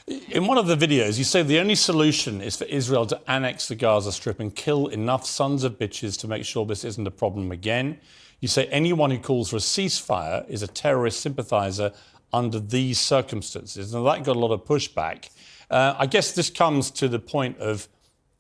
In one of the videos, you say the only solution is for Israel to annex the Gaza Strip and kill enough sons of bitches to make sure this isn't a problem again. You say anyone who calls for a ceasefire is a terrorist sympathizer under these circumstances. And that got a lot of pushback. I guess this comes to the point of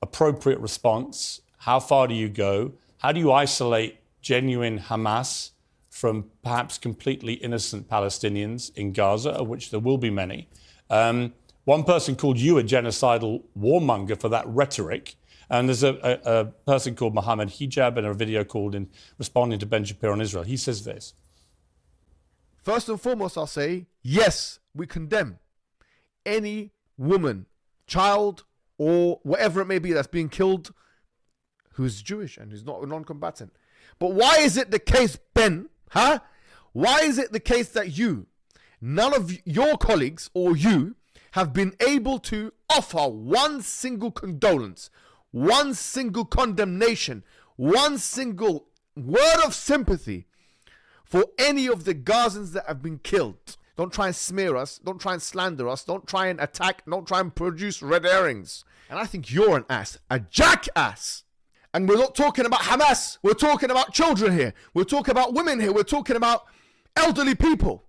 appropriate response. How far do you go? How do you isolate genuine Hamas from perhaps completely innocent Palestinians in Gaza, of which there will be many? One person called you a genocidal warmonger for that rhetoric. And there's a person called Mohammed Hijab in a video called in responding to Ben Shapiro on Israel. He says this. First and foremost, I'll say, yes, we condemn any woman, child, or whatever it may be that's being killed who's Jewish and who's not a non-combatant. But why is it the case, Ben? Why is it the case that none of your colleagues or you have been able to offer one single condolence, one single condemnation, one single word of sympathy for any of the Gazans that have been killed? Don't try and smear us. Don't try and slander us. Don't try and attack. Don't try and produce red herrings. And I think you're an ass, a jackass. And we're not talking about Hamas. We're talking about children here. We're talking about women here. We're talking about elderly people.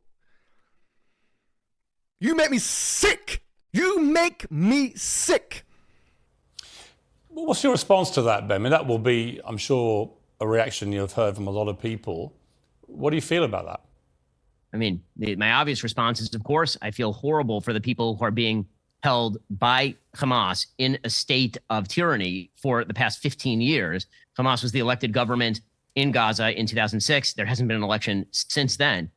You make me sick. You make me sick. Well, what's your response to that, Ben? I mean, that will be, I'm sure, a reaction you've heard from a lot of people. What do you feel about that? I mean, my obvious response is, of course, I feel horrible for the people who are being held by Hamas in a state of tyranny for the past 15 years. Hamas was the elected government in Gaza in 2006. There hasn't been an election since then.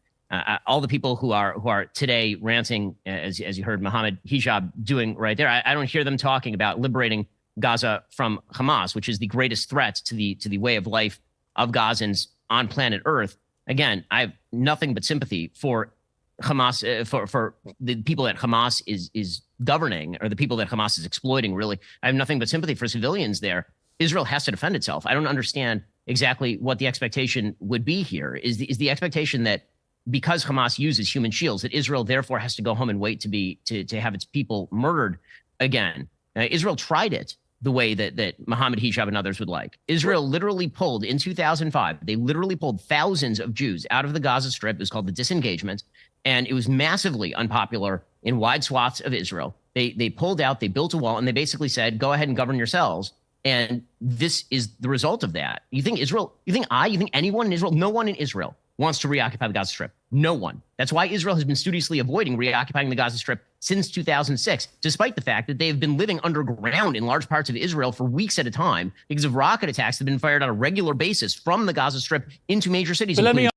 All the people who are today ranting, as you heard Mohammed Hijab doing right there, I don't hear them talking about liberating Gaza from Hamas, which is the greatest threat to the way of life of Gazans on planet Earth. Again, I have nothing but sympathy for Hamas, for the people that Hamas is governing, or the people that Hamas is exploiting, really. I have nothing but sympathy for civilians there. Israel has to defend itself. I don't understand exactly what the expectation would be here. Is the expectation that because Hamas uses human shields, that Israel therefore has to go home and wait to have its people murdered again? Israel tried it the way that Mohammed Hijab and others would like. Israel literally pulled, in 2005, they literally pulled thousands of Jews out of the Gaza Strip. It was called the disengagement, and it was massively unpopular in wide swaths of Israel. They pulled out, they built a wall, and they basically said, go ahead and govern yourselves. And this is the result of that. You think anyone in Israel, no one in Israel wants to reoccupy the Gaza Strip. No one. That's why Israel has been studiously avoiding reoccupying the Gaza Strip since 2006, despite the fact that they have been living underground in large parts of Israel for weeks at a time because of rocket attacks that have been fired on a regular basis from the Gaza Strip into major cities.